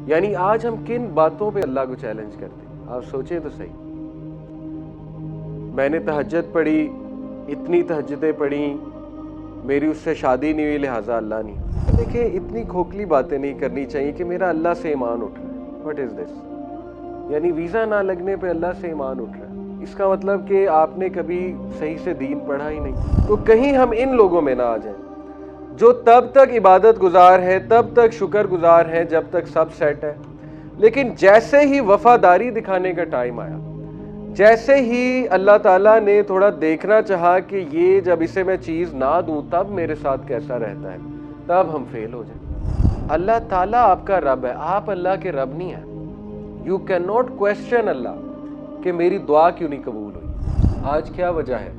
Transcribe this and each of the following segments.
یعنی آج ہم کن باتوں پہ اللہ کو چیلنج کرتے ہیں؟ آپ سوچیں تو صحیح. میں نے تہجد پڑھی، اتنی تہجدیں پڑھی، میری اس سے شادی نہیں ہوئی لہٰذا اللہ نہیں. دیکھیں اتنی کھوکھلی باتیں نہیں کرنی چاہیے کہ میرا اللہ سے ایمان اٹھ رہا ہے. واٹ از دس؟ یعنی ویزا نہ لگنے پہ اللہ سے ایمان اٹھ رہا ہے. اس کا مطلب کہ آپ نے کبھی صحیح سے دین پڑھا ہی نہیں. تو کہیں ہم ان لوگوں میں نہ آ جائیں جو تب تک عبادت گزار ہے، تب تک شکر گزار ہے جب تک سب سیٹ ہے، لیکن جیسے ہی وفاداری دکھانے کا ٹائم آیا، جیسے ہی اللہ تعالیٰ نے تھوڑا دیکھنا چاہا کہ یہ جب اسے میں چیز نہ دوں تب میرے ساتھ کیسا رہتا ہے، تب ہم فیل ہو جائیں. اللہ تعالیٰ آپ کا رب ہے، آپ اللہ کے رب نہیں ہیں. یو کین ناٹ کویسچن اللہ کہ میری دعا کیوں نہیں قبول ہوئی. آج کیا وجہ ہے؟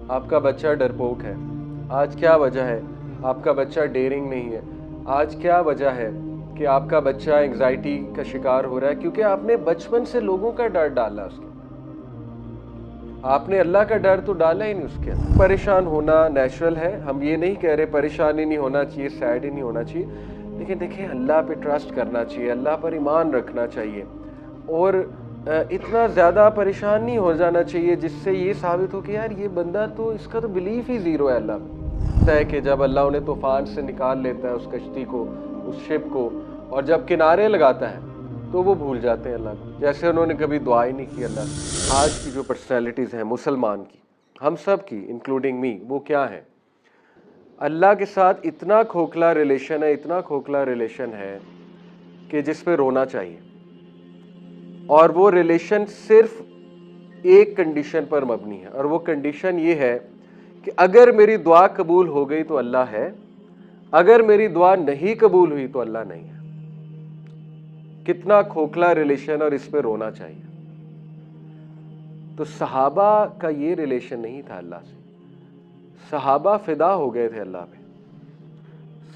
آپ کا بچہ ڈرپوک ہے. آج کیا وجہ ہے؟ آپ کا بچہ ڈیرنگ نہیں ہے. آج کیا وجہ ہے کہ آپ کا بچہ انگزائٹی کا شکار ہو رہا ہے؟ کیونکہ آپ نے بچپن سے لوگوں کا ڈر ڈالا اس کے. آپ نے اللہ کا ڈر تو ڈالا ہی نہیں اس کے. پریشان ہونا نیچرل ہے، ہم یہ نہیں کہہ رہے پریشانی نہیں ہونا چاہیے، سیڈ ہی نہیں ہونا چاہیے، لیکن دیکھیں اللہ پہ ٹرسٹ کرنا چاہیے، اللہ پر ایمان رکھنا چاہیے، اور اتنا زیادہ پریشان نہیں ہو جانا چاہیے جس سے یہ ثابت ہو کہ یار یہ بندہ تو اس کا تو بلیف ہی زیرو ہے اللہ پہ. ہے کہ جب اللہ انہیں طوفان سے نکال لیتا ہے اس کشتی کو، اس شپ کو، اور جب کنارے لگاتا ہے تو وہ بھول جاتے ہیں اللہ کو، جیسے انہوں نے کبھی دعا ہی نہیں کی اللہ سے. آج کی جو پرسنالٹیز ہیں مسلمان کی، ہم سب کی انکلوڈنگ می، وہ کیا ہے؟ اللہ کے ساتھ اتنا کھوکھلا ریلیشن ہے، اتنا کھوکھلا ریلیشن ہے کہ جس پہ رونا چاہیے. اور وہ ریلیشن صرف ایک کنڈیشن پر مبنی ہے، اور وہ کنڈیشن یہ ہے کہ اگر میری دعا قبول ہو گئی تو اللہ ہے، اگر میری دعا نہیں قبول ہوئی تو اللہ نہیں ہے. کتنا کھوکھلا ریلیشن، اور اس پہ رونا چاہیے. تو صحابہ کا یہ ریلیشن نہیں تھا اللہ سے. صحابہ فدا ہو گئے تھے اللہ پہ.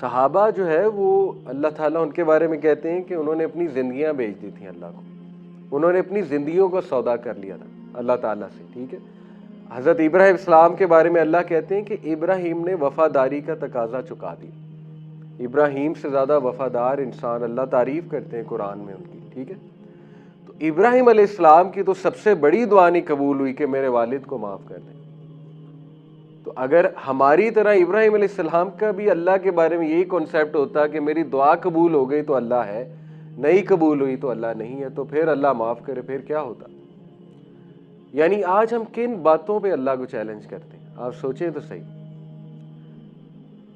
صحابہ جو ہے وہ اللہ تعالیٰ ان کے بارے میں کہتے ہیں کہ انہوں نے اپنی زندگیاں بیچ دی تھیں اللہ کو. انہوں نے اپنی زندگیوں کو سودا کر لیا تھا اللہ تعالیٰ سے. ٹھیک ہے. حضرت ابراہیم السلام کے بارے میں اللہ کہتے ہیں کہ ابراہیم نے وفاداری کا تقاضا چکا دیا. ابراہیم سے زیادہ وفادار انسان، اللہ تعریف کرتے ہیں قرآن میں ان کی. ٹھیک ہے. تو ابراہیم علیہ السلام کی تو سب سے بڑی دعا نہیں قبول ہوئی کہ میرے والد کو معاف کر دیں. تو اگر ہماری طرح ابراہیم علیہ السلام کا بھی اللہ کے بارے میں یہی کانسیپٹ ہوتا کہ میری دعا قبول ہو گئی تو اللہ ہے، نہیں قبول ہوئی تو اللہ نہیں ہے، تو پھر اللہ معاف کرے، پھر کیا ہوتا؟ یعنی آج ہم کن باتوں پہ اللہ کو چیلنج کرتے ہیں؟ آپ سوچیں تو صحیح.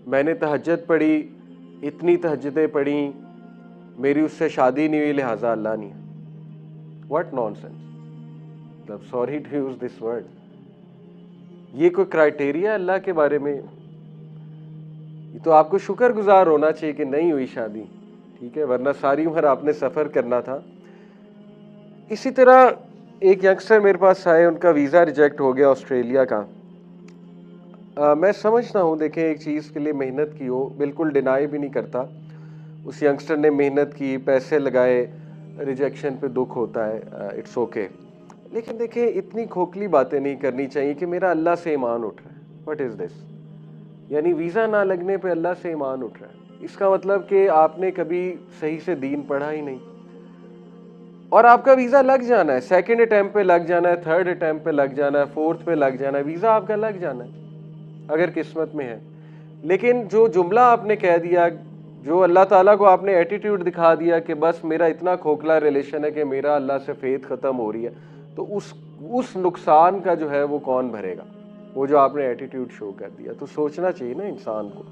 میں نے تہجد پڑھی، اتنی تہجدیں پڑھی، میری اس سے شادی نہیں ہوئی لہٰذا اللہ نہیں ہے. What nonsense. Sorry to use this word. یہ کوئی کرائٹیریا اللہ کے بارے میں؟ یہ تو آپ کو شکر گزار ہونا چاہیے کہ نہیں ہوئی شادی. ٹھیک ہے، ورنہ ساری عمر آپ نے سفر کرنا تھا. اسی طرح ایک ینگسٹر میرے پاس آئے، ان کا ویزا ریجیکٹ ہو گیا آسٹریلیا کا. میں سمجھتا ہوں، دیکھیں ایک چیز کے لیے محنت کی ہو، بالکل ڈینائی بھی نہیں کرتا. اس ینگسٹر نے محنت کی، پیسے لگائے، ریجیکشن پہ دکھ ہوتا ہے، اٹس اوکے. لیکن دیکھیں اتنی کھوکھلی باتیں نہیں کرنی چاہیے کہ میرا اللہ سے ایمان اٹھ رہا ہے. واٹ از دس؟ یعنی ویزا نہ لگنے پہ اللہ سے ایمان اٹھ رہا ہے. اس کا مطلب کہ آپ نے کبھی صحیح سے دین پڑھا ہی نہیں. اور آپ کا ویزا لگ جانا ہے، سیکنڈ اٹیمپٹ پہ لگ جانا ہے، تھرڈ اٹیمپٹ پہ لگ جانا ہے، فورتھ پہ لگ جانا ہے، ویزا آپ کا لگ جانا ہے اگر قسمت میں ہے. لیکن جو جملہ آپ نے کہہ دیا، جو اللہ تعالیٰ کو آپ نے ایٹیٹیوڈ دکھا دیا کہ بس میرا اتنا کھوکھلا ریلیشن ہے کہ میرا اللہ سے فیتھ ختم ہو رہی ہے، تو اس نقصان کا جو ہے وہ کون بھرے گا؟ وہ جو آپ نے ایٹیٹیوڈ شو کر دیا. تو سوچنا چاہیے نا انسان کو.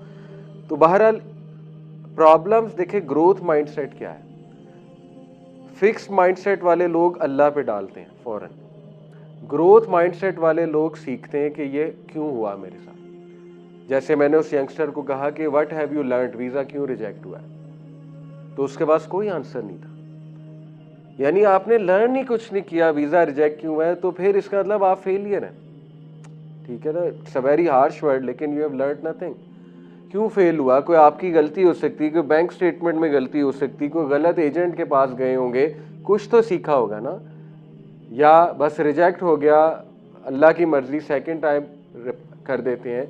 تو بہرحال پرابلمز دیکھیں، گروتھ مائنڈ سیٹ کیا ہے؟ فکس مائنڈ سیٹ والے لوگ اللہ پہ ڈالتے ہیں فوراً. گروتھ مائنڈ سیٹ والے لوگ سیکھتے ہیں کہ یہ کیوں ہوا میرے ساتھ. جیسے میں نے اس ینگسٹر کو کہا کہ what have you learned, visa کیوں ریجیکٹ ہوا ہے؟ تو اس کے پاس کوئی آنسر نہیں تھا. یعنی آپ نے لرن ہی کچھ نہیں کیا، ویزا ریجیکٹ کیوں ہوا ہے، تو پھر اس کا مطلب آپ فیلئر ہیں. ٹھیک ہے نا، it's a very harsh word, لیکن یو ہیو لرنڈ نتھنگ. کیوں فیل ہوا؟ کوئی آپ کی غلطی ہو سکتی، کوئی بینک سٹیٹمنٹ میں غلطی ہو سکتی، کوئی غلط ایجنٹ کے پاس گئے ہوں گے، کچھ تو سیکھا ہوگا نا. یا بس ریجیکٹ ہو گیا، اللہ کی مرضی، سیکنڈ ٹائم کر دیتے ہیں.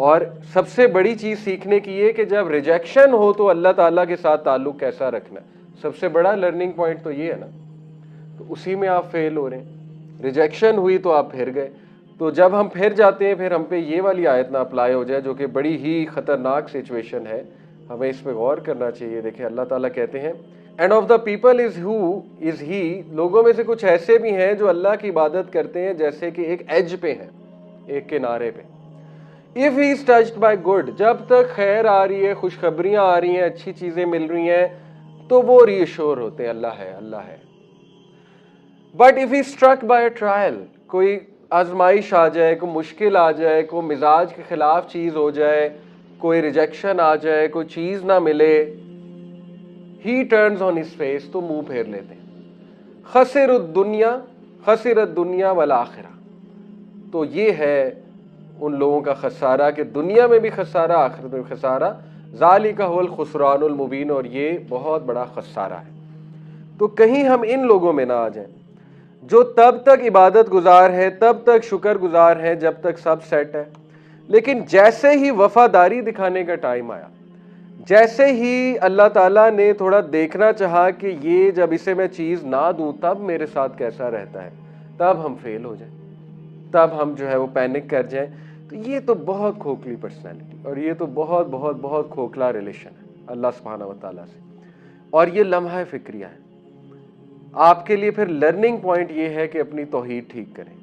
اور سب سے بڑی چیز سیکھنے کی یہ کہ جب ریجیکشن ہو تو اللہ تعالیٰ کے ساتھ تعلق کیسا رکھنا ہے. سب سے بڑا لرننگ پوائنٹ تو یہ ہے نا. تو اسی میں آپ فیل ہو رہے ہیں. ریجیکشن ہوئی تو آپ پھر گئے. تو جب ہم پھر جاتے ہیں پھر ہم پہ یہ والی آیت نہ اپلائی ہو جائے جو کہ بڑی ہی خطرناک سچویشن ہے. ہمیں اس پہ غور کرنا چاہیے. دیکھیں اللہ تعالیٰ کہتے ہیں end of the people is he, لوگوں میں سے کچھ ایسے بھی ہیں جو اللہ کی عبادت کرتے ہیں جیسے کہ ایک ایج پہ ہیں, ایک کنارے پہ. if he is touched by good, جب تک خیر آ رہی ہے, خوشخبریاں آ رہی ہیں, اچھی چیزیں مل رہی ہیں تو وہ ری ایشور ہوتے ہیں اللہ ہے اللہ ہے. but if he is struck by a trial, کوئی آزمائش آ جائے, کوئی مشکل آ جائے, کوئی مزاج کے خلاف چیز ہو جائے, کوئی ریجیکشن آ جائے, کوئی چیز نہ ملے, he turns on his face, تو منہ پھیر لیتے ہیں. خسر الدنیا والآخرہ, تو یہ ہے ان لوگوں کا خسارہ کہ دنیا میں بھی خسارہ, آخرت میں بھی خسارہ. ذالک هو الخسران المبین, اور یہ بہت بڑا خسارہ ہے. تو کہیں ہم ان لوگوں میں نہ آ جائیں جو تب تک عبادت گزار ہے, تب تک شکر گزار ہے جب تک سب سیٹ ہے, لیکن جیسے ہی وفاداری دکھانے کا ٹائم آیا, جیسے ہی اللہ تعالیٰ نے تھوڑا دیکھنا چاہا کہ یہ جب اسے میں چیز نہ دوں تب میرے ساتھ کیسا رہتا ہے, تب ہم فیل ہو جائیں, تب ہم جو ہے وہ پینک کر جائیں. تو یہ تو بہت کھوکھلی پرسنالٹی, اور یہ تو بہت بہت بہت کھوکھلا ریلیشن ہے اللہ سبحانہ و تعالیٰ سے, اور یہ لمحہ فکریہ ہے. آپ کے لیے پھر لرننگ پوائنٹ یہ ہے کہ اپنی توحید ٹھیک کریں.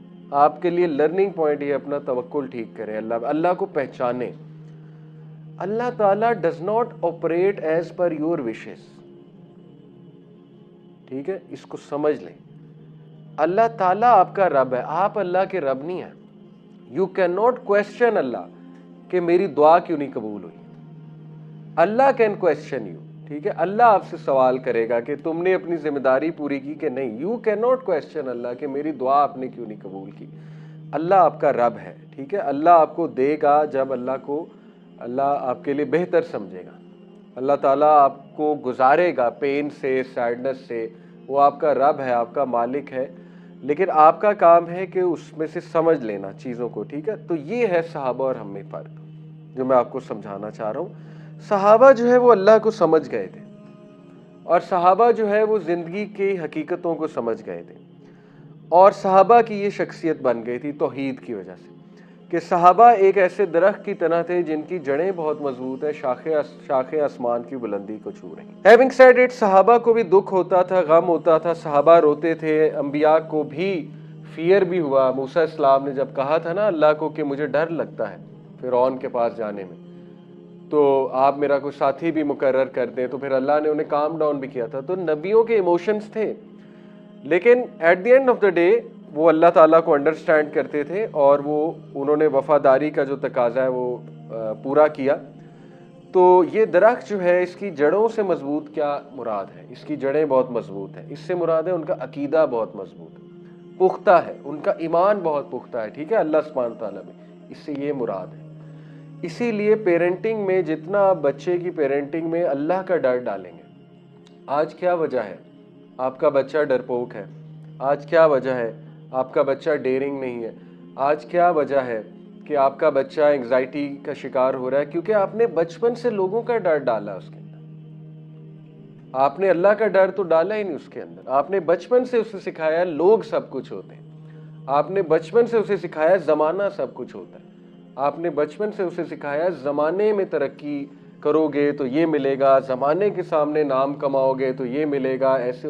آپ کے لیے لرننگ پوائنٹ یہ اپنا توکل ٹھیک کریں, اللہ کو پہچانیں. اللہ تعالیٰ does not operate as per your wishes. ٹھیک ہے, اس کو سمجھ لیں. اللہ تعالیٰ آپ کا رب ہے, آپ اللہ کے رب نہیں ہیں. یو کین ناٹ کوشچن اللہ کہ میری دعا کیوں نہیں قبول ہوئی. اللہ کین کوشچن یو. ٹھیک ہے, اللہ آپ سے سوال کرے گا کہ تم نے اپنی ذمہ داری پوری کی کہ نہیں. یو کین ناٹ کوشچن اللہ کہ میری دعا آپ نے کیوں نہیں قبول کی. اللہ آپ کا رب ہے. ٹھیک ہے, اللہ آپ کو دے گا جب اللہ آپ کے لیے بہتر سمجھے گا. اللہ تعالیٰ آپ کو گزارے گا پین سے, سیڈنس سے. وہ آپ کا رب ہے, آپ کا مالک ہے, لیکن آپ کا کام ہے کہ اس میں سے سمجھ لینا چیزوں کو. ٹھیک ہے, تو یہ ہے صحابہ اور ہم میں فرق جو میں آپ کو سمجھانا چاہ رہا ہوں. صحابہ جو ہے وہ اللہ کو سمجھ گئے تھے, اور صحابہ جو ہے وہ زندگی کی حقیقتوں کو سمجھ گئے تھے, اور صحابہ کی یہ شخصیت بن گئی تھی توحید کی وجہ سے کہ صحابہ ایک ایسے درخت کی طرح تھے جن کی جڑیں بہت مضبوط ہیں, شاخیں آسمان کی بلندی کو چھو رہی. Having said it, صحابہ کو بھی دکھ ہوتا تھا, غم ہوتا تھا, صحابہ روتے تھے. انبیاء کو بھی فیئر بھی ہوا. موسیٰ السلام نے جب کہا تھا نا اللہ کو کہ مجھے ڈر لگتا ہے فرعون کے پاس جانے میں, تو آپ میرا کوئی ساتھی بھی مقرر کر دیں, تو پھر اللہ نے انہیں کام ڈاؤن بھی کیا تھا. تو نبیوں کے ایموشنز تھے, لیکن at the end of the day وہ اللہ تعالیٰ کو انڈرسٹینڈ کرتے تھے, اور انہوں نے وفاداری کا جو تقاضا ہے وہ پورا کیا. تو یہ درخت جو ہے اس کی جڑوں سے مضبوط کیا مراد ہے؟ اس کی جڑیں بہت مضبوط ہیں. اس سے مراد ہے ان کا عقیدہ بہت مضبوط ہے, پختہ ہے, ان کا ایمان بہت پختہ ہے. ٹھیک ہے, اللہ سبحانہ تعالیٰ میں اس سے یہ مراد ہے. اسی لیے پیرنٹنگ میں جتنا آپ بچے کی پیرنٹنگ میں اللہ کا ڈر ڈالیں گے. آج کیا وجہ ہے آپ کا بچہ ڈرپوک ہے؟ آج کیا وجہ ہے آپ کا بچہ ڈیئرنگ نہیں ہے؟ آج کیا وجہ ہے کہ آپ کا بچہ انگزائٹی کا شکار ہو رہا ہے؟ کیونکہ آپ نے بچپن سے لوگوں کا ڈر ڈالا اس کے اندر. آپ نے اللہ کا ڈر تو ڈالا ہی نہیں اس کے اندر. آپ نے بچپن سے اسے سکھایا لوگ سب کچھ ہوتے ہیں. آپ نے بچپن سے اسے سکھایا زمانہ سب کچھ ہوتا ہے. آپ نے بچپن سے اسے سکھایا زمانے میں ترقی کرو گے تو یہ ملے گا, زمانے کے سامنے نام کماؤ گے تو یہ ملے گا. ایسے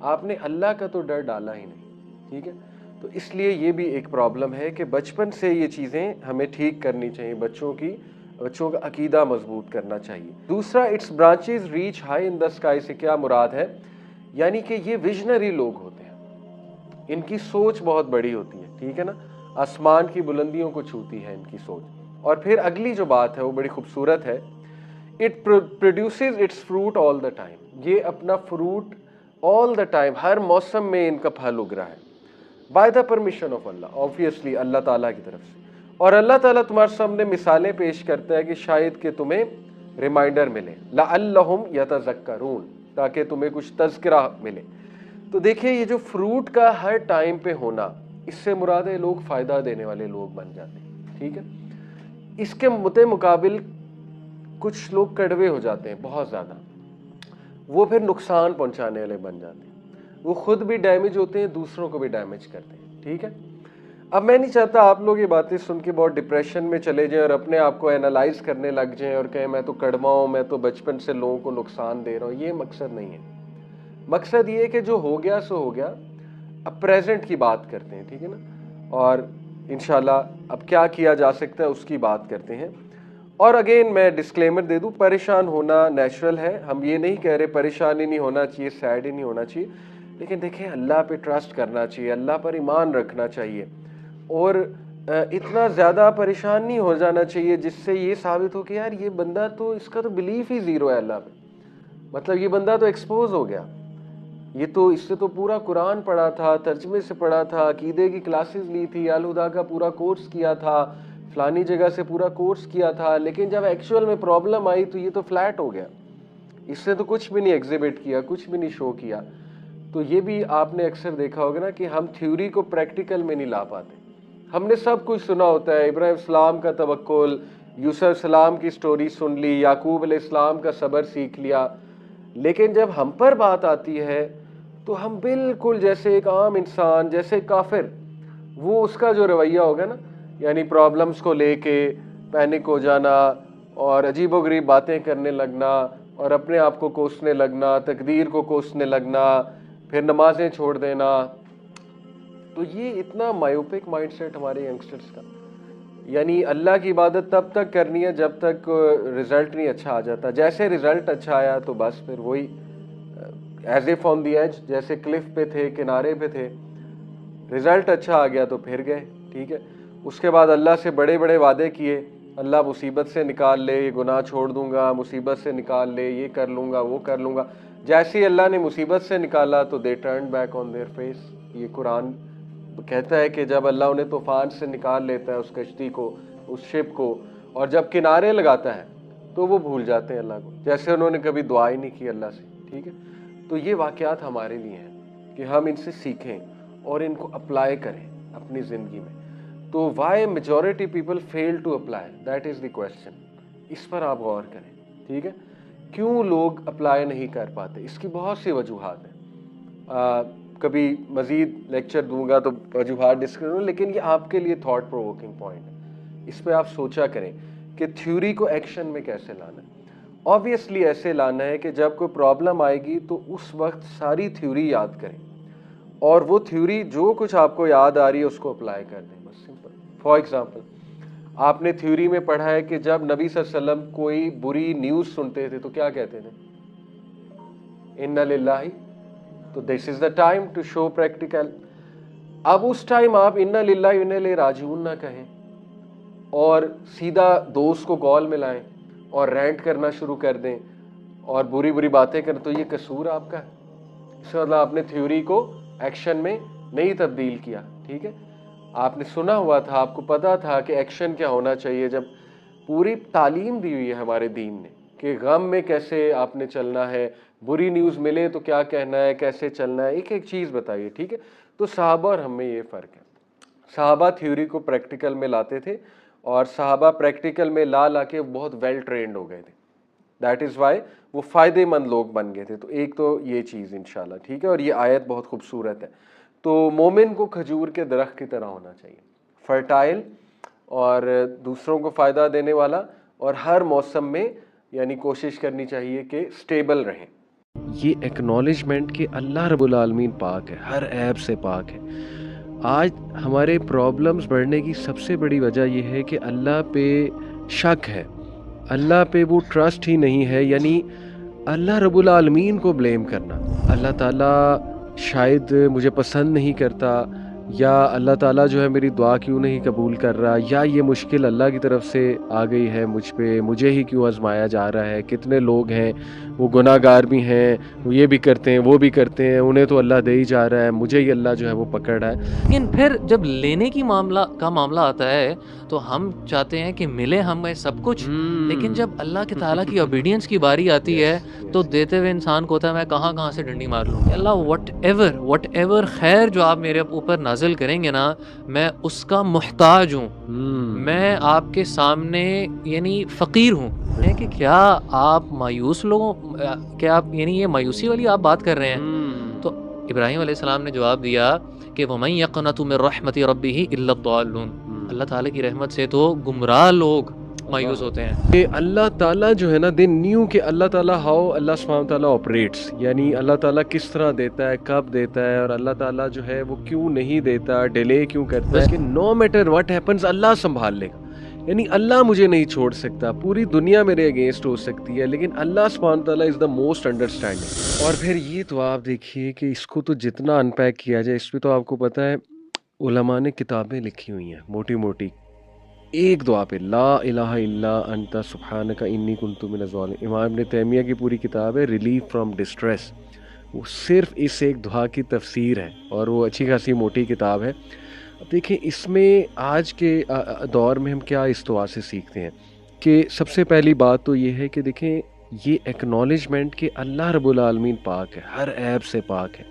آپ نے اللہ کا تو ڈر ڈالا ہی نہیں. ٹھیک ہے, تو اس لیے یہ بھی ایک پرابلم ہے کہ بچپن سے یہ چیزیں ہمیں ٹھیک کرنی چاہیے. بچوں کا عقیدہ مضبوط کرنا چاہیے. دوسرا, its branches reach high in the sky سے کیا مراد ہے؟ یعنی کہ یہ ویژنری لوگ ہوتے ہیں, ان کی سوچ بہت بڑی ہوتی ہے. ٹھیک ہے نا, آسمان کی بلندیوں کو چھوتی ہے ان کی سوچ. اور پھر اگلی جو بات ہے وہ بڑی خوبصورت ہے, it produces its fruit all the time. یہ اپنا فروٹ آل دا ٹائم, ہر موسم میں ان کا پھل اگ رہا ہے. By the permission of Allah, obviously Allah تعالیٰ کی طرف سے. اور اللہ تعالیٰ تمہارے سامنے مثالیں پیش کرتا ہے کہ شاید کہ تمہیں ریمائنڈر ملے, لعلہم یتذکرون, تاکہ تمہیں کچھ تذکرہ ملے. تو دیکھیں یہ جو فروٹ کا ہر ٹائم پہ ہونا, اس سے مراد ہے لوگ فائدہ دینے والے لوگ بن جاتے ہیں. ٹھیک ہے, اس کے مقابل کچھ لوگ کڑوے ہو جاتے ہیں بہت زیادہ. وہ پھر نقصان پہنچانے والے بن جاتے ہیں، وہ خود بھی ڈیمیج ہوتے ہیں، دوسروں کو بھی ڈیمیج کرتے ہیں. ٹھیک ہے. اب میں نہیں چاہتا آپ لوگ یہ باتیں سن کے بہت ڈپریشن میں چلے جائیں اور اپنے آپ کو اینالائز کرنے لگ جائیں اور کہیں میں تو کڑوا ہوں، میں تو بچپن سے لوگوں کو نقصان دے رہا ہوں. یہ مقصد نہیں ہے. مقصد یہ ہے کہ جو ہو گیا سو ہو گیا، اب پریزنٹ کی بات کرتے ہیں. ٹھیک ہے نا. اور انشاءاللہ اب کیا کیا جا سکتا ہے اس کی بات کرتے ہیں. اور اگین میں ڈسکلیمر دے دوں، پریشان ہونا نیچرل ہے. ہم یہ نہیں کہہ رہے پریشان ہی نہیں ہونا چاہیے، سیڈ ہی نہیں ہونا چاہیے، لیکن دیکھیں اللہ پہ ٹرسٹ کرنا چاہیے، اللہ پر ایمان رکھنا چاہیے، اور اتنا زیادہ پریشان نہیں ہو جانا چاہیے جس سے یہ ثابت ہو کہ یار یہ بندہ تو، اس کا تو بلیف ہی زیرو ہے اللہ پہ. مطلب یہ بندہ تو ایکسپوز ہو گیا، یہ تو اس سے تو پورا قرآن پڑھا تھا، ترجمے سے پڑھا تھا، عقیدے کی کلاسز لی تھی، الہدا کا پورا کورس کیا تھا، فلانی جگہ سے پورا کورس کیا تھا، لیکن جب ایکچوئل میں پرابلم آئی تو یہ تو فلیٹ ہو گیا، اس نے تو کچھ بھی نہیں ایگزیبٹ کیا، کچھ بھی نہیں شو کیا. تو یہ بھی آپ نے اکثر دیکھا ہوگا نا کہ ہم تھیوری کو پریکٹیکل میں نہیں لا پاتے. ہم نے سب کچھ سنا ہوتا ہے، ابراہیم السلام کا توکل، یوسف السلام کی سٹوری سن لی، یعقوب علیہ السلام کا صبر سیکھ لیا، لیکن جب ہم پر بات آتی ہے تو ہم بالکل جیسے ایک عام انسان، جیسے کافر، وہ اس کا جو رویہ ہوگا نا، یعنی پرابلمز کو لے کے پینک ہو جانا اور عجیب و غریب باتیں کرنے لگنا اور اپنے آپ کو کوسنے لگنا، تقدیر کو کوسنے لگنا، پھر نمازیں چھوڑ دینا. تو یہ اتنا مایوپک مائنڈ سیٹ ہمارے ینگسٹرز کا. یعنی اللہ کی عبادت تب تک کرنی ہے جب تک رزلٹ نہیں اچھا آ جاتا. جیسے رزلٹ اچھا آیا تو بس پھر وہی as if on the edge, جیسے کلف پہ تھے، کنارے پہ تھے، رزلٹ اچھا آ گیا تو پھر گئے. ٹھیک ہے. اس کے بعد اللہ سے بڑے بڑے وعدے کیے، اللہ مصیبت سے نکال لے، یہ گناہ چھوڑ دوں گا، مصیبت سے نکال لے، یہ کر لوں گا، وہ کر لوں گا. جیسے ہی اللہ نے مصیبت سے نکالا تو دے turn back on their face. یہ قرآن کہتا ہے کہ جب اللہ انہیں طوفان سے نکال لیتا ہے، اس کشتی کو، اس شپ کو، اور جب کنارے لگاتا ہے تو وہ بھول جاتے ہیں اللہ کو، جیسے انہوں نے کبھی دعا ہی نہیں کی اللہ سے. ٹھیک ہے. تو یہ واقعات ہمارے لیے ہیں کہ ہم ان سے سیکھیں اور ان کو اپلائی کریں اپنی زندگی میں. تو why majority people fail to apply, that is the question. اس پر آپ غور کریں. ٹھیک ہے. کیوں لوگ اپلائی نہیں کر پاتے؟ اس کی بہت سی وجوہات ہیں. کبھی مزید لیکچر دوں گا تو وجوہات ڈسکس کروں، لیکن یہ آپ کے لیے تھاٹ پرووکنگ پوائنٹ ہے. اس پہ آپ سوچا کریں کہ تھیوری کو ایکشن میں کیسے لانا ہے. آبویسلی ایسے لانا ہے کہ جب کوئی پرابلم آئے گی تو اس وقت ساری تھیوری یاد کریں اور وہ تھیوری جو کچھ آپ کو یاد آ رہی ہے اس کو اپلائی کر دیں. بس سمپل. فار ایگزامپل، آپ نے تھیوری میں پڑھا ہے کہ جب نبی صلی اللہ علیہ وسلم کوئی بری نیوز سنتے تھے تو کیا کہتے تھے؟ اِنَّ لِلَّهِ. تو this is the time to show practical. اب اس ٹائم آپ اِنَّ لِلَّهِ وَإِنَّا إِلَيْهِ راجعون نہ کہیں اور سیدھا دوست کو کال میں لائیں اور رینٹ کرنا شروع کر دیں اور بری بری باتیں کریں، تو یہ قصور آپ کا ہے. اس کا مطلب آپ نے تھیوری کو ایکشن میں نہیں تبدیل کیا. ٹھیک ہے. آپ نے سنا ہوا تھا، آپ کو پتا تھا کہ ایکشن کیا ہونا چاہیے. جب پوری تعلیم دی ہوئی ہے ہمارے دین نے کہ غم میں کیسے آپ نے چلنا ہے، بری نیوز ملے تو کیا کہنا ہے، کیسے چلنا ہے، ایک ایک چیز بتائیے. ٹھیک ہے. تو صحابہ اور ہم میں یہ فرق ہے. صحابہ تھیوری کو پریکٹیکل میں لاتے تھے اور صحابہ پریکٹیکل میں لا کے بہت ویل ٹرینڈ ہو گئے تھے. دیٹ از وائی وہ فائدے مند لوگ بن گئے تھے. تو ایک تو یہ چیز انشاءاللہ. ٹھیک ہے. اور یہ آیت بہت خوبصورت ہے. تو مومن کو کھجور کے درخت کی طرح ہونا چاہیے، فرٹائل اور دوسروں کو فائدہ دینے والا، اور ہر موسم میں یعنی کوشش کرنی چاہیے کہ سٹیبل رہیں. یہ ایکنالجمنٹ کہ اللہ رب العالمین پاک ہے، ہر عیب سے پاک ہے. آج ہمارے پرابلمز بڑھنے کی سب سے بڑی وجہ یہ ہے کہ اللہ پہ شک ہے، اللہ پہ وہ ٹرسٹ ہی نہیں ہے. یعنی اللہ رب العالمین کو بلیم کرنا، اللہ تعالیٰ شاید مجھے پسند نہیں کرتا، یا اللہ تعالیٰ جو ہے میری دعا کیوں نہیں قبول کر رہا، یا یہ مشکل اللہ کی طرف سے آ گئی ہے مجھ پہ، مجھے ہی کیوں آزمایا جا رہا ہے. کتنے لوگ ہیں وہ گناہ گار بھی ہیں، وہ یہ بھی کرتے ہیں وہ بھی کرتے ہیں، انہیں تو اللہ دے ہی جا رہا ہے، مجھے ہی اللہ جو ہے وہ پکڑ رہا ہے. لیکن پھر جب لینے کی معاملہ آتا ہے تو ہم چاہتے ہیں کہ ملے ہمیں سب کچھ، لیکن جب اللہ کے تعالیٰ کی اوبیڈینس کی باری آتی ہے تو دیتے ہوئے انسان کو ہوتا ہے میں کہاں سے ڈنڈی مار لوں. اللہ وٹ ایور خیر جو آپ میرے اوپر نازل حاصل کریں گے نا میں اس کا محتاج ہوں, میں آپ کے سامنے یعنی فقیر ہوں. ہے کہ کیا آپ مایوس لوگوں, کیا آپ یعنی یہ مایوسی والی آپ بات کر رہے ہیں؟ تو ابراہیم علیہ السلام نے جواب دیا کہ وَمَن يَقْنَطُ مِن رَحْمَتِ رَبِّهِ إِلَّا الضَّالُّونَ, اللہ تعالیٰ کی رحمت سے تو گمراہ لوگ مایوس ہوتے ہیں. کہ اللہ تعالیٰ جو ہے نا دے نیو کہ اللہ تعالیٰ ہاؤ اللہ سبحانہ تعالیٰ آپریٹس, یعنی اللہ تعالیٰ کس طرح دیتا ہے, کب دیتا ہے, اور اللہ تعالیٰ جو ہے وہ کیوں نہیں دیتا, ڈیلے کیوں کرتا ہے, کہ نو میٹر واٹ ہیپنز اللہ سنبھال لے گا. یعنی اللہ مجھے نہیں چھوڑ سکتا, پوری دنیا میرے اگینسٹ ہو سکتی ہے لیکن اللہ سبحانہ تعالیٰ از دا موسٹ انڈرسٹینڈنگ. اور پھر یہ تو آپ دیکھیے کہ اس کو تو جتنا ان پیک کیا جائے اس پہ تو آپ کو پتہ ہے علماء نے کتابیں لکھی ہوئی ہیں موٹی موٹی, ایک دعا پہ لا الہ الا انت سبحانک انی کنت من الظالمین. امام ابن تیمیہ کی پوری کتاب ہے ریلیف فرام ڈسٹریس, وہ صرف اس ایک دعا کی تفسیر ہے اور وہ اچھی خاصی موٹی کتاب ہے. اب دیکھیں اس میں آج کے دور میں ہم کیا اس دعا سے سیکھتے ہیں کہ سب سے پہلی بات تو یہ ہے کہ دیکھیں یہ ایکنالجمنٹ کہ اللہ رب العالمین پاک ہے, ہر عیب سے پاک ہے.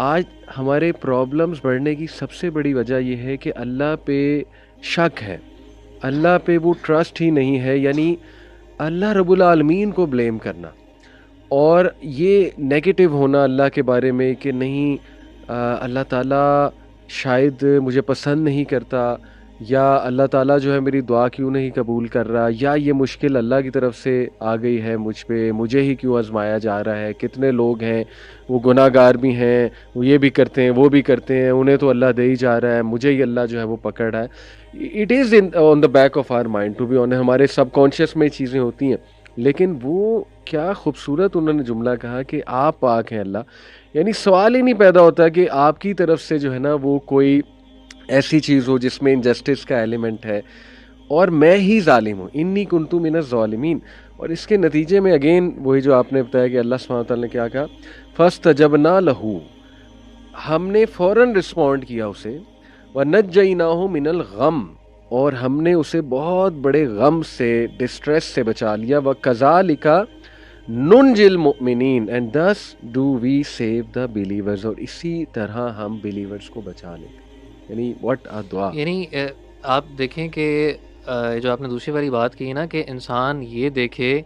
آج ہمارے پرابلمز بڑھنے کی سب سے بڑی وجہ یہ ہے کہ اللہ پہ شک ہے, اللہ پہ وہ ٹرسٹ ہی نہیں ہے, یعنی اللہ رب العالمین کو بلیم کرنا اور یہ نیگیٹو ہونا اللہ کے بارے میں کہ نہیں اللہ تعالیٰ شاید مجھے پسند نہیں کرتا, یا اللہ تعالیٰ جو ہے میری دعا کیوں نہیں قبول کر رہا, یا یہ مشکل اللہ کی طرف سے آ گئی ہے مجھ پہ, مجھے ہی کیوں آزمایا جا رہا ہے. کتنے لوگ ہیں وہ گناہ گار بھی ہیں, وہ یہ بھی کرتے ہیں وہ بھی کرتے ہیں, انہیں تو اللہ دے ہی جا رہا ہے, مجھے ہی اللہ جو ہے وہ پکڑ رہا ہے. It is on the back of our mind to be on, ہمارے سب کانشیس میں چیزیں ہوتی ہیں. لیکن وہ کیا خوبصورت انہوں نے جملہ کہا کہ آپ پاک ہیں اللہ, یعنی سوال ہی نہیں پیدا ہوتا کہ آپ کی طرف سے جو ہے نا وہ کوئی ایسی چیز ہو جس میں انجسٹس کا ایلیمنٹ ہے, اور میں ہی ظالم ہوں, انی کنت من الظالمین. اور اس کے نتیجے میں اگین وہی جو آپ نے بتایا کہ اللہ سبحانہ تعالیٰ نے کیا کہا, فاستجبنا لہ, ہم نے فوراً رسپونڈ کیا اسے, ونجیناہ من الغم, اور ہم نے اسے بہت بڑے غم سے ڈسٹریس سے بچا لیا, وکذالک ننجی المؤمنین, and thus do we save the believers, اور اسی طرح ہم بلیورز کو بچا لیتے. یعنی what a دعا. یعنی آپ دیکھیں کہ جو آپ نے دوسری والی بات کی نا کہ انسان یہ دیکھے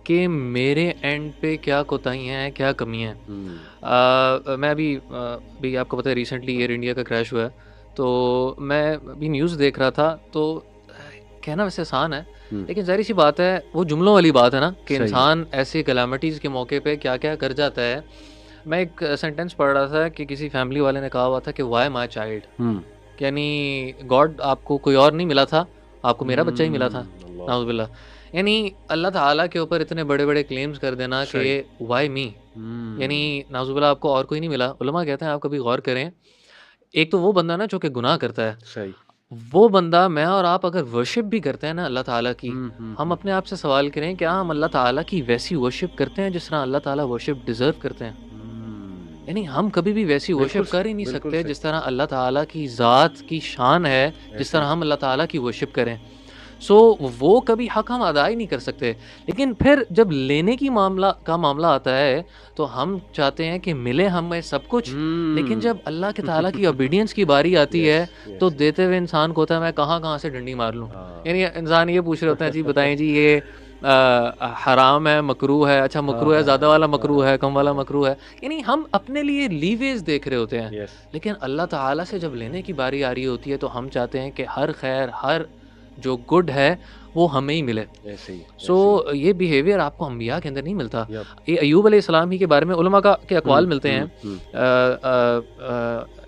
کہ میرے اینڈ پہ کیا کوتاہیاں ہیں, کیا کمیاں ہیں. میں ابھی آپ کو پتہ ہے ریسنٹلی ایئر انڈیا کا کریش ہوا ہے, تو میں ابھی نیوز دیکھ رہا تھا, تو کہنا ویسے آسان ہے لیکن ظاہر سی بات ہے وہ جملوں والی بات ہے نا کہ انسان ایسی کلیمٹیز کے موقع پہ کیا کیا کر جاتا ہے. میں ایک سینٹینس پڑھ رہا تھا کہ کسی فیملی والے نے کہا ہوا تھا کہ وائی مائی چائلڈ, یعنی گاڈ آپ کو کوئی اور نہیں ملا تھا, آپ کو میرا بچہ ہی ملا تھا, نعوذ باللہ. یعنی اللہ تعالیٰ کے اوپر اتنے بڑے بڑے کلیمز کر دینا کہ وائی می, یعنی نعوذ باللہ آپ کو اور کوئی نہیں ملا. علماء کہتے ہیں آپ کبھی غور کریں, ایک تو وہ بندہ نا جو کہ گناہ کرتا ہے, وہ بندہ میں اور آپ اگر ورشپ بھی کرتے ہیں نا اللہ تعالیٰ کی, ہم اپنے آپ سے سوال کریں کیا ہم اللہ تعالیٰ کی ویسی ورشپ کرتے ہیں جس طرح اللہ تعالیٰ ورشپ ڈیزرو کرتے ہیں؟ یعنی ہم کبھی بھی ویسی ورشپ کر ہی نہیں سکتے جس طرح اللہ تعالیٰ کی ذات کی شان ہے, جس طرح ہم اللہ تعالیٰ کی ورشپ کریں. سو وہ کبھی حق ہم ادا ہی نہیں کر سکتے. لیکن پھر جب لینے کی معاملہ آتا ہے تو ہم چاہتے ہیں کہ ملے ہمیں سب کچھ, لیکن جب اللہ کے تعالیٰ کی اوبیڈینس کی باری آتی ہے تو دیتے ہوئے انسان کو ہوتا ہے میں کہاں سے ڈنڈی مار لوں. یعنی انسان یہ پوچھ رہے ہوتے ہیں جی بتائیں جی یہ حرام ہے, مکروہ ہے, اچھا مکروہ ہے, زیادہ والا مکروہ ہے, کم والا مکروہ ہے. یعنی ہم اپنے لیے لیویز دیکھ رہے ہوتے ہیں, لیکن اللہ تعالیٰ سے جب لینے کی باری آ رہی ہوتی ہے تو ہم چاہتے ہیں کہ ہر خیر, ہر جو گڈ ہے وہ ہمیں ہی ملے. سو یہ بیہیویئر آپ کو انبیاء کے اندر نہیں ملتا. یہ ایوب علیہ السلام ہی کے بارے میں علماء کے اقوال ملتے ہیں.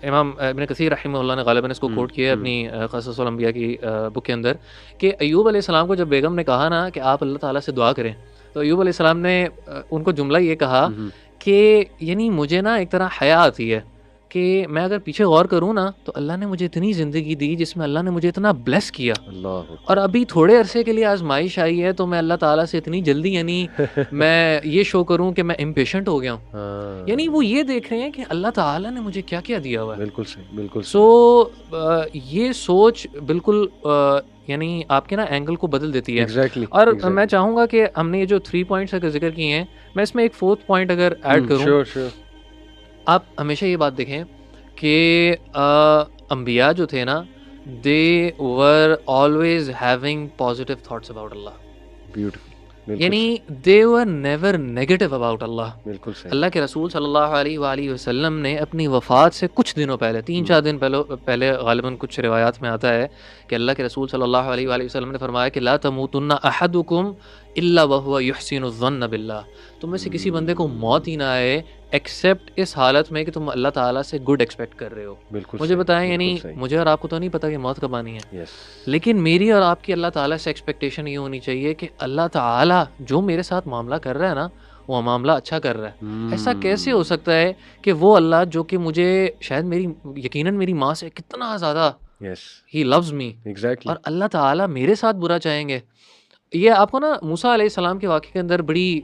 امام ابن کثیر رحمہ اللہ نے غالباً اس کو کوٹ کیا ہے اپنی قصص الانبیاء کی بک کے اندر کہ ایوب علیہ السلام کو جب بیگم نے کہا نا کہ آپ اللہ تعالیٰ سے دعا کریں, تو ایوب علیہ السلام نے ان کو جملہ یہ کہا کہ یعنی مجھے نا ایک طرح حیا آتی ہے کہ میں اگر پیچھے غور کروں نا تو اللہ نے مجھے اتنی زندگی دی جس میں اللہ نے مجھے اتنا بلیس کیا, اور ابھی تھوڑے عرصے کے لیے آزمائش آئی ہے تو میں اللہ تعالیٰ سے اتنی جلدی یعنی میں یہ شو کروں کہ میں امپیشنٹ ہو گیا ہوں. یعنی وہ یہ دیکھ رہے ہیں کہ اللہ تعالیٰ نے مجھے کیا کیا دیا ہوا ہے. بالکل صحیح, بالکل. سو یہ سوچ بالکل یعنی آپ کے نا اینگل کو بدل دیتی ہے. اور میں چاہوں گا کہ ہم نے یہ جو 3 پوائنٹس اگر ذکر کیے ہیں, میں اس میں ایک 4تھ پوائنٹ اگر ایڈ کروں. آپ ہمیشہ یہ بات دیکھیں کہ انبیاء جو تھے نا they were always having positive thoughts about Allah. Beautiful. یعنی they were never negative about Allah. بالکل صحیح. اللہ کے رسول صلی اللہ علیہ وآلہ وسلم نے اپنی وفات سے کچھ دنوں پہلے 3-4 دن پہلے غالباً کچھ روایات میں آتا ہے کہ اللہ کے رسول صلی اللہ علیہ وآلہ وسلم نے فرمایا کہ لا تموتن احدکم الا وهو يحسن الظن باللہ. تم میں سے کسی بندے کو موت ہی نہ آئے ایکسیپٹ اس حالت میں کہ تم اللہ تعالیٰ سے گڈ ایکسپیکٹ کر رہے ہو. بالکل مجھے بتائیں یعنی مجھے اور آپ کو تو نہیں پتا کہ موت کب آنی ہے, یس, لیکن میری اور آپ کی اللہ تعالیٰ سے ایکسپیکٹیشن یہ ہونی چاہیے کہ اللہ تعالیٰ جو میرے ساتھ معاملہ کر رہا ہے نا وہ معاملہ اچھا کر رہا ہے. ایسا کیسے ہو سکتا ہے کہ وہ اللہ جو کہ مجھے شاید یقیناً میری ماں سے کتنا زیادہ یس, ہی لوز می, ایگزیکٹلی, اور اللہ تعالیٰ میرے ساتھ برا چاہیں گے. یہ آپ کو نا موسیٰ علیہ السلام کے واقعے کے اندر بڑی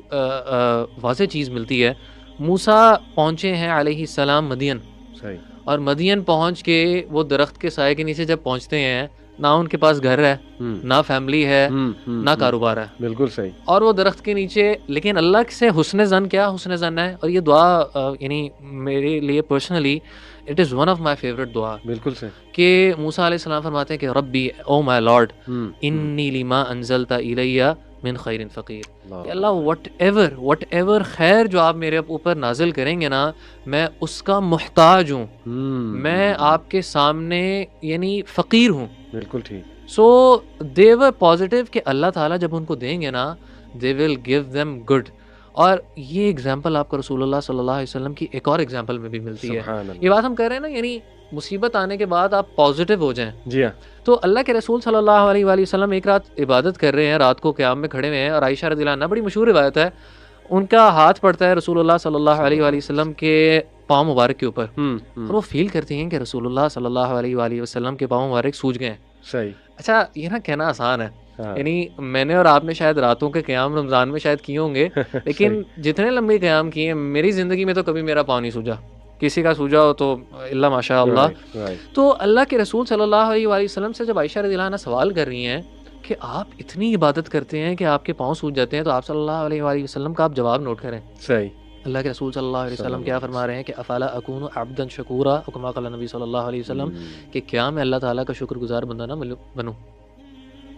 واضح چیز ملتی ہے. موسیٰ پہنچے ہیں علیہ السلام مدین, صحیح, اور مدین پہنچ کے وہ درخت کے سائے کے نیچے جب پہنچتے ہیں, نہ ان کے پاس گھر ہے, نہ فیملی ہے, نہ کاروبار ہے, بالکل صحیح, اور وہ درخت کے نیچے, لیکن اللہ سے حسن زن کیا حسن زن ہے. اور یہ دعا یعنی میرے لیے personally it is one of my favourite دعا, بالکل صحیح, کہ موسیٰ علیہ السلام فرماتے ہیں کہ ربی او مائی لارڈ انی لما انزلت الیہ من خیر فقیر. کہ اللہ وٹ ایور خیر جو آپ میرے اوپر نازل کریں گے نا میں اس کا محتاج ہوں, میں آپ کے سامنے یعنی فقیر ہوں. بالکل ٹھیک. سو دے ور پازیٹیو کہ اللہ تعالیٰ جب ان کو دیں گے نا دے ول گیو دیم گڈ. اور یہ اگزامپل آپ کو رسول اللہ صلی اللہ علیہ وسلم کی ایک اور اگزامپل میں بھی ملتی ہے. یہ بات ہم کہہ رہے ہیں نا یعنی مصیبت آنے کے بعد آپ پازیٹیو ہو جائیں. جی ہاں. تو اللہ کے رسول صلی اللہ علیہ وآلہ وسلم ایک رات عبادت کر رہے ہیں, رات کو قیام میں کھڑے ہوئے ہیں, اور عائشہ رضی اللہ عنہا, بڑی مشہور روایت ہے, ان کا ہاتھ پڑتا ہے رسول اللہ صلی اللہ علیہ وآلہ وسلم کے پاؤں مبارک کے اوپر, اور وہ فیل کرتی ہیں کہ رسول اللہ صلی اللہ علیہ وآلہ وسلم کے پاؤں مبارک سوج گئے ہیں. صحیح. اچھا یہ نا کہنا آسان ہے, یعنی میں نے اور آپ نے شاید راتوں کے قیام رمضان میں شاید کیے ہوں گے, لیکن جتنے لمبے قیام کیے ہیں میری زندگی میں تو کبھی میرا پاؤں نہیں سوجا. کسی کا سوجا ہو تو اللہ ماشاء اللہ. تو اللہ کے رسول صلی اللہ علیہ وآلہ وسلم سے جب عائشہ رضی اللہ عنہا سوال کر رہی ہیں کہ آپ اتنی عبادت کرتے ہیں کہ آپ کے پاؤں سوج جاتے ہیں, تو آپ صلی اللہ علیہ وآلہ وسلم کا آپ جواب نوٹ کریں. صحیح. اللہ کے رسول صلی اللہ علیہ وسلم کیا فرما رہے ہیں کہ افلا اکون عبدا شکورا, کما قال نبی صلی اللہ علیہ وسلم, کہ کیا میں اللہ تعالیٰ کا شکر گزار بندہ نہ بنوں.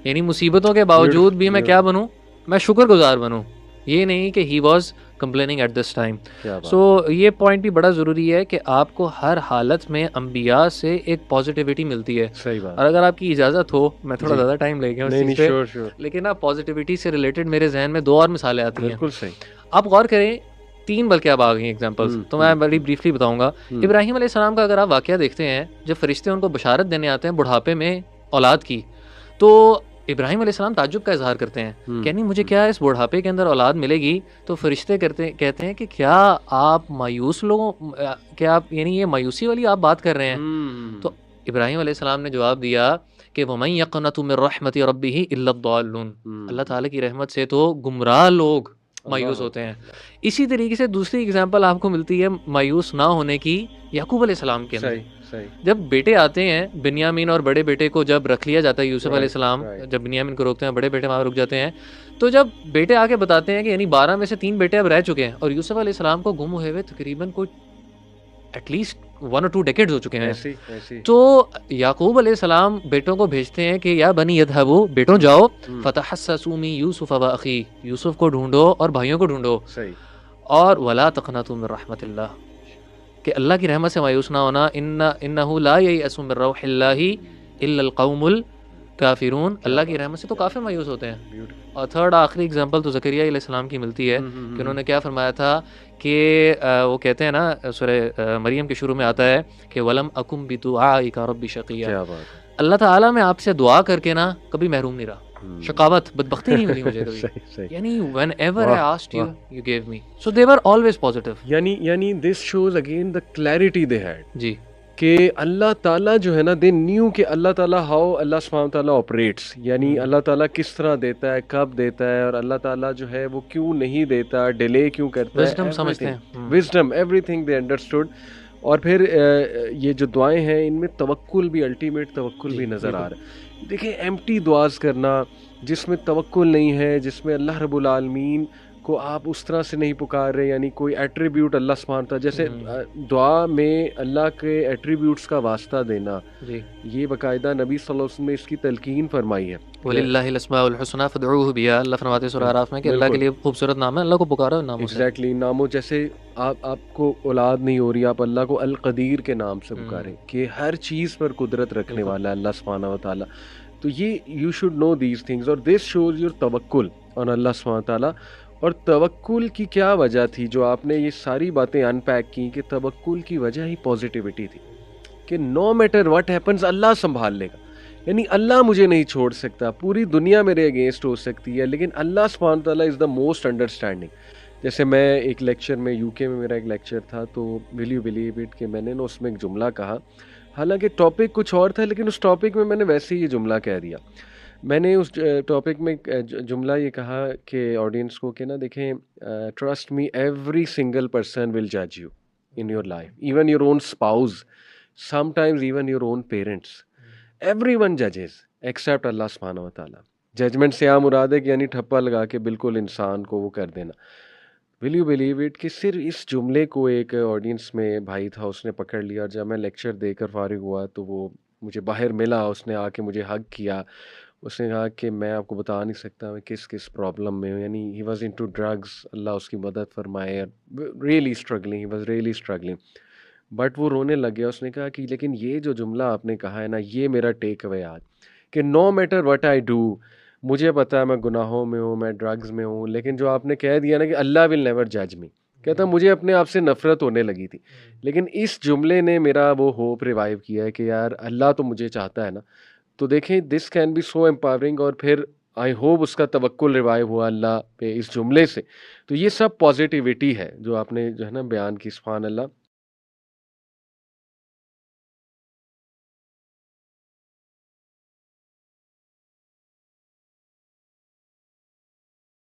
یعنی مصیبتوں کے باوجود بھی میں کیا بنوں, میں شکر گزار بنوں. یہ نہیں کہ he was complaining at this time. So یہ پوائنٹ بھی بڑا ضروری ہے کہ آپ کو ہر حالت میں انبیاء سے ایک پازیٹیوٹی ملتی ہے. صحیح بات. اور اگر آپ کی اجازت ہو, میں تھوڑا زیادہ ٹائم لے گیا اس چیز پہ, لیکن آپ پازیٹیوٹی سے ریلیٹڈ میرے ذہن میں 2 اور مثالیں آتی ہیں. بالکل صحیح. آپ غور کریں, 3 بلکہ اب آ گئی ایگزامپلس, تو میں بڑی بریفلی بتاؤں گا. ابراہیم علیہ السلام کا اگر آپ واقعہ دیکھتے ہیں, جب فرشتے ان کو بشارت دینے آتے ہیں بڑھاپے میں اولاد کی, تو ابراہیم علیہ السلام تعجب کا اظہار کرتے ہیں کہ نہیں مجھے کیا اس بڑھاپے کے اندر اولاد ملے گی. تو فرشتے کہتے ہیں کہ کیا آپ مایوس لوگوں, کیا آپ یعنی یہ مایوسی والی آپ بات کر رہے ہیں. تو ابراہیم علیہ السلام نے جواب دیا کہ وَمَن يَقْنَطُ مِن رَحْمَتِ رَبِّهِ إِلَّا الضَّالُّونَ, اللہ تعالیٰ کی رحمت سے تو گمراہ لوگ مایوس ہوتے ہیں. اسی طریقے سے دوسری اگزامپل آپ کو ملتی ہے مایوس نہ ہونے کی یعقوب علیہ السلام کے اندر. جب بیٹے آتے ہیں, بنیامین اور بڑے بیٹے کو جب رکھ لیا جاتا ہے یوسف علیہ السلام, جب بنیامین کو روکتے ہیں بڑے بیٹے وہاں رک جاتے ہیں, تو جب بیٹے آ کے بتاتے ہیں کہ یعنی 12 میں سے 3 بیٹے اب رہ چکے ہیں, اور یوسف علیہ السلام کو گم ہوئے تقریباً کوئی ایٹ لیسٹ 1 or 2 ڈیکیڈز ہو چکے ہیں. تو یعقوب علیہ السلام بیٹوں کو بھیجتے ہیں کہ یا بنی یذهبوا, بیٹوں جاؤ, فتحسسوا من یوسف واخیہ, یوسف کو ڈھونڈو اور بھائیوں کو ڈھونڈو, اور ولا تقنطوا من رحمت اللہ, کہ اللہ کی رحمت سے مایوس نہ ہونا. انہ لا ییأس من روح اللہ الا القوم الکافرون, اللہ کی رحمت سے تو کافر مایوس ہوتے ہیں. اور 3rd آخری اگزامپل تو زکریا علیہ السلام کی ملتی ہے کہ انہوں نے کیا فرمایا تھا کہ وہ کہتے ہیں نا سورہ مریم کے شروع میں آتا ہے کہ ولم اکم بدعائک رب شقیا, اللہ تعالیٰ میں آپ سے دعا کر کے نا کبھی محروم نہیں رہا, شقاوت بدبختی نہیں ملی مجھے کبھی. یعنی whenever I asked you, you gave me. So they were always positive. یعنی this shows again the clarity they had. جی, کہ اللہ تعالیٰ جو ہے نا دے نیو کہ اللہ تعالیٰ ہاؤ اللہ سبحانہ تعالیٰ آپریٹس, یعنی اللہ تعالیٰ کس طرح دیتا ہے, کب دیتا ہے, اور اللہ تعالیٰ جو ہے وہ کیوں نہیں دیتا, ڈیلے کیوں کرتا ہے. wisdom سمجھتے ہیں, wisdom, everything they understood. اور پھر یہ جو دعائیں ہیں ان میں توکل بھی, الٹیمیٹ توکل بھی نظر آ رہا ہے. دیکھیں ایمٹی دعاز کرنا جس میں توکل نہیں ہے, جس میں اللہ رب العالمین کو آپ اس طرح سے نہیں پکار رہے, یعنی کوئی ایٹریبیوٹ اللہ سبحانہ تعالیٰ, جیسے دعا میں اللہ کے ایٹریبیوٹس کا واسطہ دینا, جی یہ باقاعدہ نبی صلی اللہ علیہ وسلم نے اس کی تلقین فرمائی ہے. وَلِلَّهِ الْأَسْمَاءُ الْحُسْنَىٰ فَادْعُوهُ بِهَا, اللہ فرماتے ہیں سورہ اعراف میں کہ اللہ کے لیے خوبصورت نام ہے, اللہ کو پکارو ان ناموں سے. ایگزیکٹلی, ناموں جیسے آپ کو اولاد نہیں ہو رہی, آپ اللہ کو القدیر کے نام سے پکاریں کہ ہر چیز پر قدرت رکھنے والا ہے اللہ سبحانہ و تعالیٰ. تو یہ you should know these things, اور دس شوز یور توکل آن اللہ سبحانہ و تعالیٰ. اور توکل کی کیا وجہ تھی, جو آپ نے یہ ساری باتیں ان پیک کی, کہ توکل کی وجہ ہی پازیٹیوٹی تھی, کہ نو میٹر واٹ ہیپنز اللہ سنبھال لے گا. یعنی اللہ مجھے نہیں چھوڑ سکتا, پوری دنیا میرے اگینسٹ ہو سکتی ہے, لیکن اللہ سبحانہ تعالیٰ از دا موسٹ انڈرسٹینڈنگ. جیسے میں ایک لیکچر میں UK میں میرا ایک لیکچر تھا, تو ول یو بلیو اٹ کہ میں نے نا اس میں ایک جملہ کہا, حالانکہ ٹاپک کچھ اور تھا, لیکن اس ٹاپک میں نے ویسے ہی یہ جملہ کہہ دیا. میں نے اس ٹاپک میں جملہ یہ کہا کہ آڈینس کو کہ نا دیکھیں, trust me every single person will جج you in your life, even your own spouse, some times even your own parents, every one ججز ایکسیپٹ اللہ سبحانہ و تعالیٰ. ججمنٹ سے یہاں مراد ہے کہ یعنی ٹھپا لگا کے بالکل انسان کو وہ کر دینا. ول یو بلیو اٹ کہ صرف اس جملے کو ایک آڈینس میں بھائی تھا, اس نے پکڑ لیا. جب میں لیکچر دے کر فارغ ہوا تو وہ مجھے باہر ملا, اس نے آ کے مجھے ہگ کیا. اس نے کہا کہ میں آپ کو بتا نہیں سکتا میں کس کس پرابلم میں ہوں, یعنی ہی واز انٹو ڈرگس, اللہ اس کی مدد فرمائے, really struggling, he was really struggling. But وہ رونے لگ گیا. اس نے کہا کہ لیکن یہ جو جملہ آپ نے کہا ہے نا, یہ میرا ٹیک اوے آج, کہ no matter what I do, مجھے پتا ہے میں گناہوں میں ہوں, میں ڈرگز میں ہوں, لیکن جو آپ نے کہہ دیا نا کہ اللہ ول نیور جج می, کہتا مجھے اپنے آپ سے نفرت ہونے لگی تھی, لیکن اس جملے نے میرا وہ ہوپ ریوائیو کیا ہے کہ یار اللہ تو مجھے چاہتا ہے نا. تو دیکھیں this can be so empowering, اور پھر آئی ہوپ اس کا توکل ریوائیو ہوا اللہ پہ اس جملے سے. تو یہ سب پازیٹیوٹی ہے جو آپ نے جو ہے نا بیان کی, سبحان اللہ.